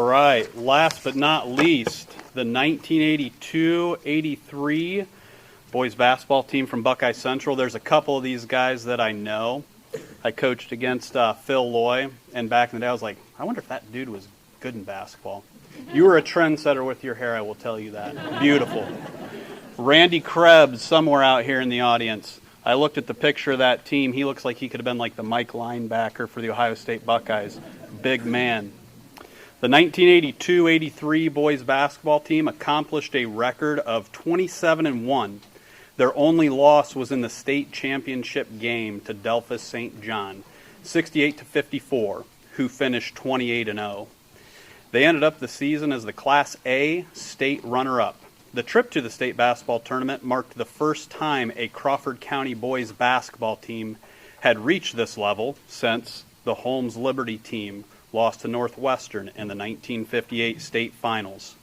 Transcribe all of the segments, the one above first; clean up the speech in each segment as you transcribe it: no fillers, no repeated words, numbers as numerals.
All right, last but not least, the 1982-83 boys basketball team from Buckeye Central. There's a couple of these guys that I know. I coached against Phil Loy, and back in the day I was like, I wonder if that dude was good in basketball. You were a trendsetter with your hair, I will tell you that. Beautiful. Randy Krebs, somewhere out here in the audience. I looked at the picture of that team. He looks like he could have been like the Mike linebacker for the Ohio State Buckeyes. Big man. The 1982-83 boys basketball team accomplished a record of 27-1. Their only loss was in the state championship game to Delphus St. John, 68-54, who finished 28-0. They ended up the season as the Class A state runner-up. The trip to the state basketball tournament marked the first time a Crawford County boys basketball team had reached this level since the Holmes Liberty team lost to Northwestern in the 1958 state finals.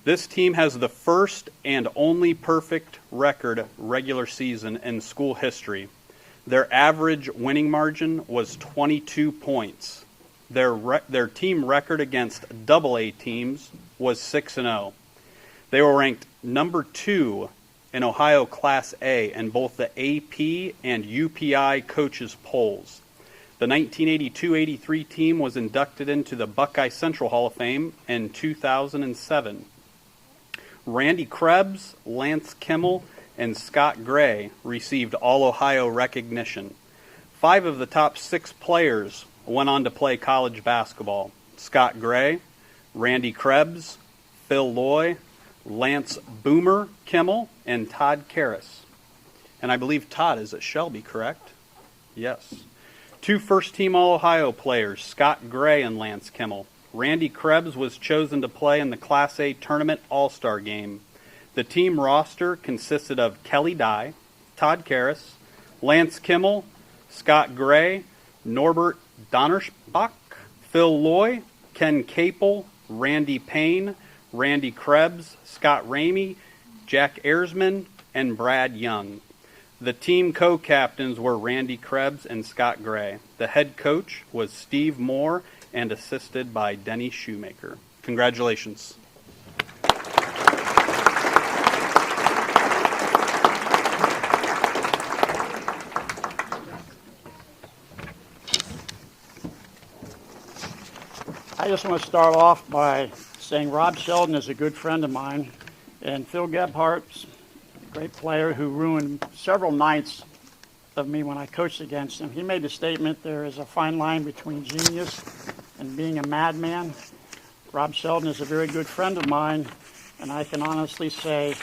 This team has the first and only perfect record regular season in school history. Their average winning margin was 22 points. Their team record against AA teams was 6-0. They were ranked number 2 in Ohio Class A in both the AP and UPI coaches polls. The 1982-83 team was inducted into the Buckeye Central Hall of Fame in 2007. Randy Krebs, Lance Kimmel, and Scott Gray received All-Ohio recognition. 5 of the top 6 players went on to play college basketball. Scott Gray, Randy Krebs, Phil Loy, Lance Boomer Kimmel, and Todd Karras. And I believe Todd is at Shelby, correct? Yes. 2 first-team All-Ohio players, Scott Gray and Lance Kimmel. Randy Krebs was chosen to play in the Class A Tournament All-Star Game. The team roster consisted of Kelly Dye, Todd Karras, Lance Kimmel, Scott Gray, Norbert Donnersbach, Phil Loy, Ken Capel, Randy Payne, Randy Krebs, Scott Ramey, Jack Ersman, and Brad Young. The team co-captains were Randy Krebs and Scott Gray. The head coach was Steve Moore and assisted by Denny Shoemaker. Congratulations. I just want to start off by saying Rob Sheldon is a good friend of mine, and Phil Gebhardt's a great player who ruined several nights of me when I coached against him. He made the statement, there is a fine line between genius and being a madman. Rob Sheldon is a very good friend of mine, and I can honestly say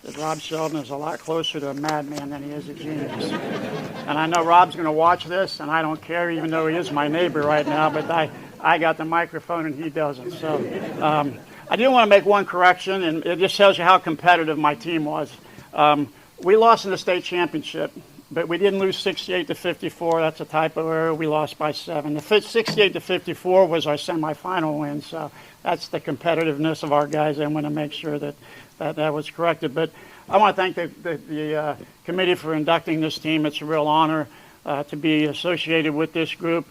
that Rob Sheldon is a lot closer to a madman than he is a genius. And I know Rob's going to watch this, and I don't care, even though he is my neighbor right now, but I got the microphone and he doesn't. So I do want to make one correction, and it just tells you how competitive my team was. We lost in the state championship, but we didn't lose 68-54. That's a typo error. We lost by 7. The 68-54 was our semifinal win, so that's the competitiveness of our guys. I want to make sure that was corrected. But I want to thank the committee for inducting this team. It's a real honor to be associated with this group.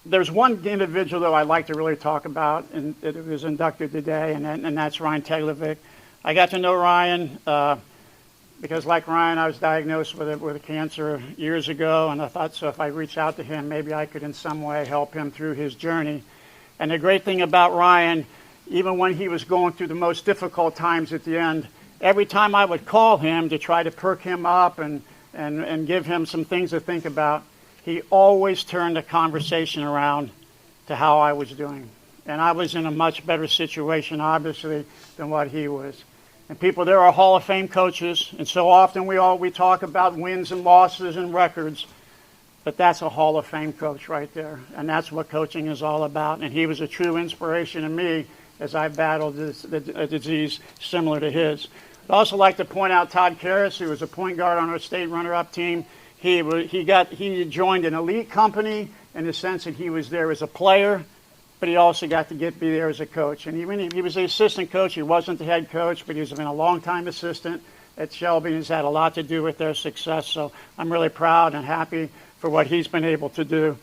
There's one individual, though, I'd like to really talk about, and it was inducted today, and that's Ryan Teglovic. I got to know Ryan because, like Ryan, I was diagnosed with a cancer years ago, and I thought, so if I reach out to him, maybe I could in some way help him through his journey. And the great thing about Ryan, even when he was going through the most difficult times at the end, every time I would call him to try to perk him up and give him some things to think about, he always turned the conversation around to how I was doing. And I was in a much better situation, obviously, than what he was. And people, there are Hall of Fame coaches, and so often we talk about wins and losses and records, but that's a Hall of Fame coach right there. And that's what coaching is all about. And he was a true inspiration to me as I battled a disease similar to his. I'd also like to point out Todd Karras, who was a point guard on our state runner-up team. He joined an elite company in the sense that he was there as a player, but he also got to be there as a coach. And he was the assistant coach. He wasn't the head coach, but he's been a long-time assistant at Shelby, and has had a lot to do with their success. So I'm really proud and happy for what he's been able to do.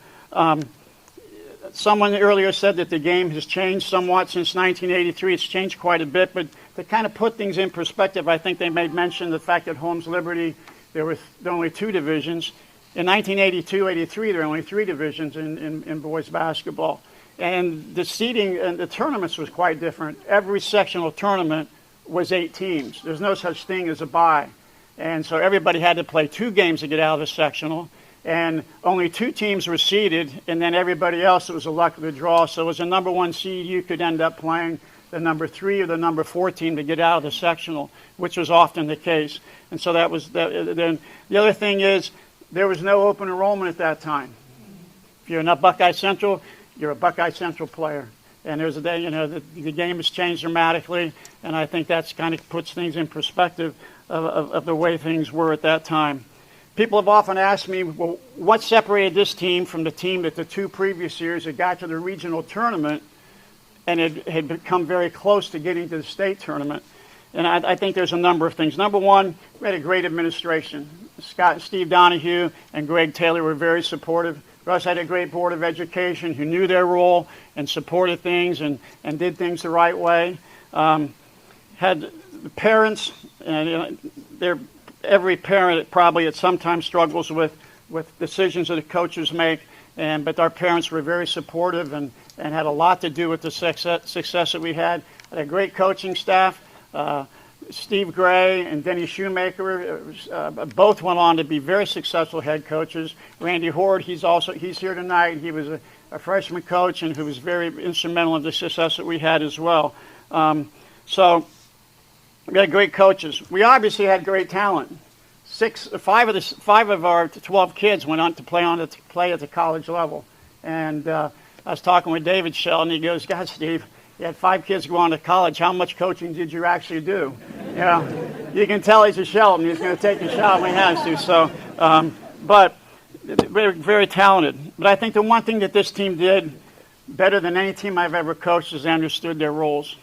someone earlier said that the game has changed somewhat since 1983. It's changed quite a bit, but to kind of put things in perspective, I think they made mention of the fact that Holmes Liberty, there were only 2 divisions. In 1982-83, there were only 3 divisions in boys basketball. And the seeding and the tournaments was quite different. Every sectional tournament was 8 teams. There's no such thing as a bye. And so everybody had to play 2 games to get out of the sectional. And only 2 teams were seeded, and then everybody else, it was a luck of the draw. So as a number 1 seed, you could end up playing the number 3 or the number 4 team to get out of the sectional, which was often the case. And so that was then the other thing is there was no open enrollment at that time. If you're not Buckeye Central, you're a Buckeye Central player. And there's a day, the game has changed dramatically, and I think that's kind of puts things in perspective of the way things were at that time. People have often asked me, well, what separated this team from the team that the 2 previous years had got to the regional tournament and it had become very close to getting to the state tournament? And I think there's a number of things. Number one, we had a great administration. Scott and Steve Donahue and Greg Taylor were very supportive. We also had a great board of education who knew their role and supported things and did things the right way. Had the parents, and every parent probably at some time struggles with decisions that the coaches make, but our parents were very supportive and had a lot to do with the success that we had. Had a great coaching staff. Steve Gray and Denny Shoemaker both went on to be very successful head coaches. Randy Horde, he's here tonight. He was a freshman coach and who was very instrumental in the success that we had as well. So we had great coaches. We obviously had great talent. Five of our 12 kids went on to play at the college level. And I was talking with David Sheldon. He goes, "God, Steve, you had 5 kids go on to college. How much coaching did you actually do?" You can tell he's a Sheldon. He's going to take a shot when he has to. So, but very, very talented. But I think the one thing that this team did better than any team I've ever coached is they understood their roles.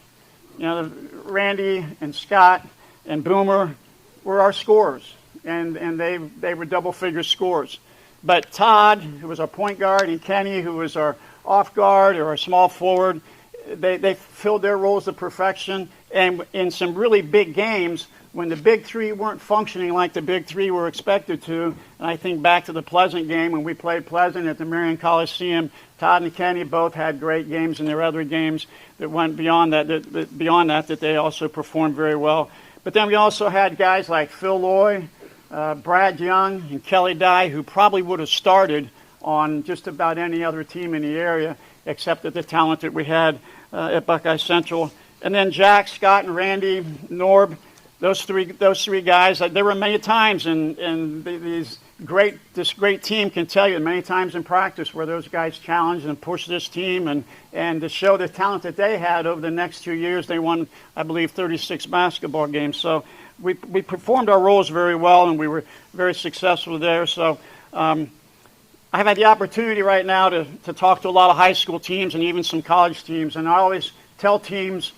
Randy and Scott and Boomer were our scorers, and they were double-figure scorers. But Todd, who was our point guard, and Kenny, who was our off guard or our small forward, they filled their roles to perfection. And in some really big games, when the big 3 weren't functioning like the big 3 were expected to, and I think back to the Pleasant game when we played Pleasant at the Marion Coliseum, Todd and Kenny both had great games, and there were other games that went beyond that they also performed very well. But then we also had guys like Phil Loy, Brad Young, and Kelly Dye, who probably would have started on just about any other team in the area, except at the talent that we had at Buckeye Central. And then Jack, Scott, and Randy, Norb, those three guys. There were many times, and this great team can tell you many times in practice where those guys challenged and pushed this team, and to show the talent that they had over the next 2 years, they won, I believe, 36 basketball games. So we performed our roles very well, and we were very successful there. So I've had the opportunity right now to talk to a lot of high school teams and even some college teams, and I always tell teams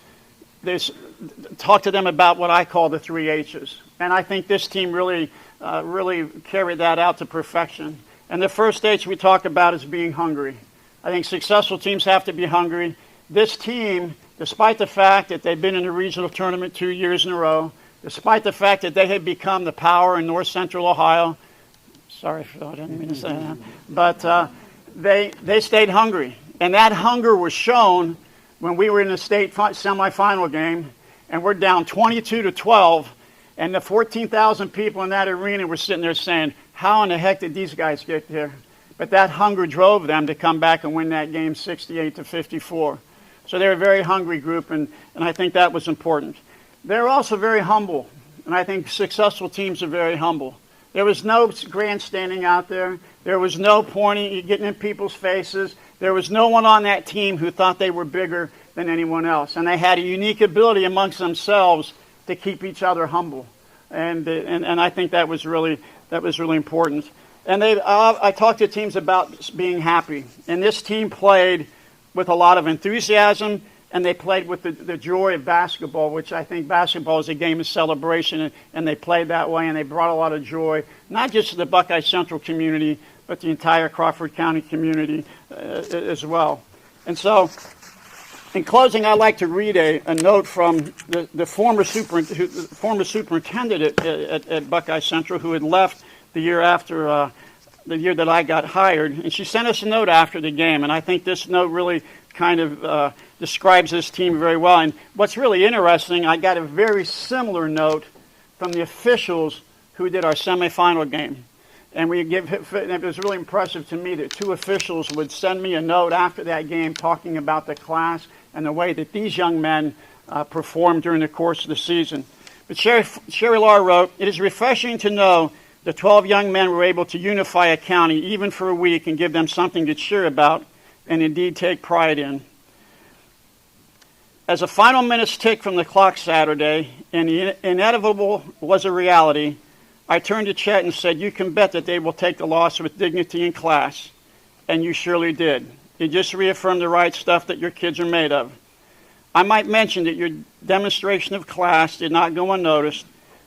talk to them about what I call the 3 H's. And I think this team really carried that out to perfection. And the first H we talk about is being hungry. I think successful teams have to be hungry. This team, despite the fact that they've been in the regional tournament 2 years in a row, despite the fact that they had become the power in north central Ohio, sorry, Phil, I didn't mean to say that, but they stayed hungry. And that hunger was shown when we were in the state semifinal game, and we're down 22-12, and the 14,000 people in that arena were sitting there saying, how in the heck did these guys get there? But that hunger drove them to come back and win that game 68-54. So they're a very hungry group, and I think that was important. They're also very humble, and I think successful teams are very humble. There was no grandstanding out there. There was no pointing, getting in people's faces. There was no one on that team who thought they were bigger than anyone else. And they had a unique ability amongst themselves to keep each other humble. And I think that was really important. And I talked to teams about being happy. And this team played with a lot of enthusiasm, and they played with the joy of basketball, which I think basketball is a game of celebration, and they played that way, and they brought a lot of joy, not just to the Buckeye Central community, but the entire Crawford County community as well. And so, in closing, I'd like to read a note from the former superintendent at Buckeye Central, who had left the year after the year that I got hired. And she sent us a note after the game, and I think this note really kind of describes this team very well. And what's really interesting, I got a very similar note from the officials who did our semifinal game. And it was really impressive to me that two officials would send me a note after that game talking about the class and the way that these young men performed during the course of the season. But Sherry Lahr wrote, "It is refreshing to know the 12 young men were able to unify a county even for a week and give them something to cheer about and indeed take pride in. As the final minutes ticked from the clock Saturday and the inevitable was a reality, I turned to Chet and said, 'You can bet that they will take the loss with dignity and class.' And you surely did. You just reaffirmed the right stuff that your kids are made of. I might mention that your demonstration of class did not go unnoticed.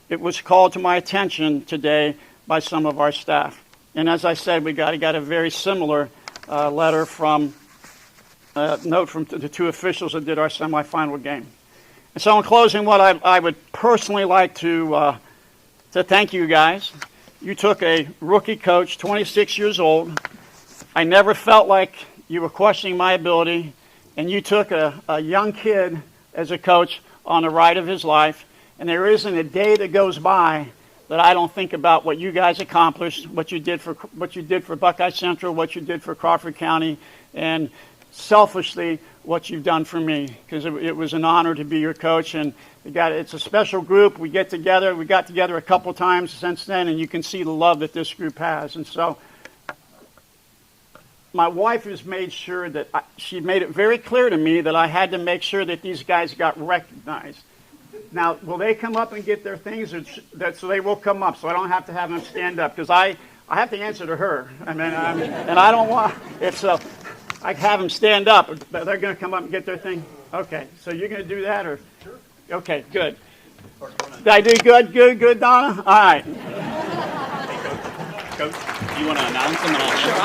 It was called to my attention today by some of our staff." And as I said, we got a very similar note from the two officials that did our semifinal game. And so in closing, what I would personally like to thank you guys. You took a rookie coach, 26 years old. I never felt like you were questioning my ability, and you took a young kid as a coach on the ride of his life, and there isn't a day that goes by that I don't think about what you guys accomplished, what you did for Buckeye Central, what you did for Crawford County, and selfishly what you've done for me, because it was an honor to be your coach. And it's a special group. We got together a couple times since then, and you can see the love that this group has. And so my wife has made sure that she made it very clear to me that I had to make sure that these guys got recognized. Now, will they come up and get their things? So they will come up, so I don't have to have them stand up, because I have to answer to her. And I don't want, I have them stand up, but they're going to come up and get their thing? Okay, so you're going to do that? Or sure. Okay, good. Did I do good? Good, Donna? All right. Coach, do you want to announce them? And I'll